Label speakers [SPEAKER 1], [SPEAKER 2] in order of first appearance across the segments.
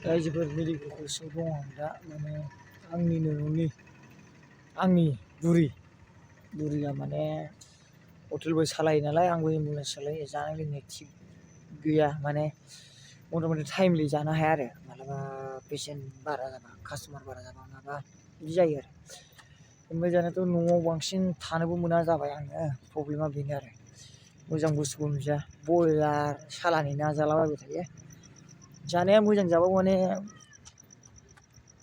[SPEAKER 1] रायजोफोर मेडिकेलखौसो दङ आं दा माने आंनिनो न'नि आंनि बुरिया माने हटेलबो सालायो नालाय आंबो एम्बुलेन्स सालायो जानाय लोंनाय थिग गैया माने मथा मथि टाइमलि जानो हाया आरो मालाबा पेसेन्ट बारा जाबा कास्ट'मार बारा जाबा माबा बिदि जायो आरो ओमफ्राय दानाथ' न'आव बांसिन थानोबो मोना जाबाय आङो प्रब्लेमा बेनो आरो मोजां बुस्थुबो मोनजाया बयलार सालानि ना जालाबायबाय थायो जानाया मोजां जाबाबो माने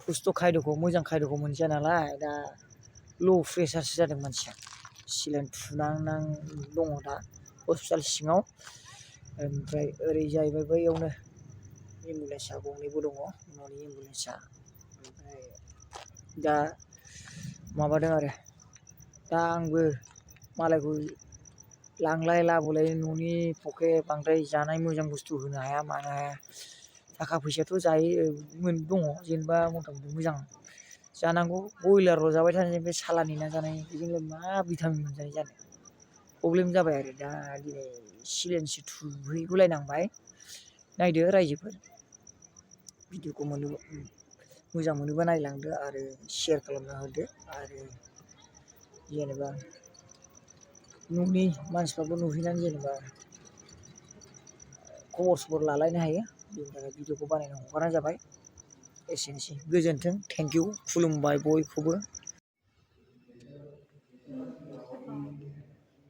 [SPEAKER 1] बुस्थु खायद'खौ मोजां खायद'खौ मोनजाया नालाय दा ल' प्रेसारसो जादों मानसिया सिलाइन थुनांनां दङ दा हस्पिटाल सिङाव ओमफ्राय ओरै जाहैबाय बैयावनो एम्बुलेन्सआ गंनैबो दङ न'नि एम्बुलेन्सआ ओमफ्राय दा माबादों आरो दा आंबो मालायखौ लांलाय लाबोलाय न'नि पके बांद्राय जानाय मोजां बुस्थु होनो हाया मानो हाया थाखा फैसायाथ' जायो दङ जेनेबा मथा मथि मोजां जानांगौ बयलारल' जाबाय थानाय बे सालानि ना जानाय बेजोंलाय मा भिटामिन मोनजानाय जानो प्रब्लेम जाबाय आरो दा दिनै सिलाइनसो थुहैगुलायनांबाय नायदो रायजोफोर भिडिअखौ मोजां मोनोबा नायलांदो आरो शेयार खालामना होदो आरो जेनेबा न'नि मानसिफ्राबो नुहैनानै जेनेबा खबर सबर लालायनो हायो बेनि थाखाय भिडिअखौ बानायना हगारनाय जाबाय एसेनोसै गोजोन्थों थेंक इउ खुलुमबाय बयखौबो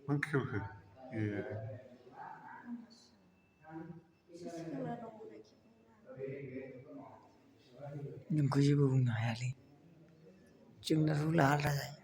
[SPEAKER 2] मा खेवखो ए
[SPEAKER 1] नोंखौ जेबो बुंनो हायालै जोंना रुला आलादा जायो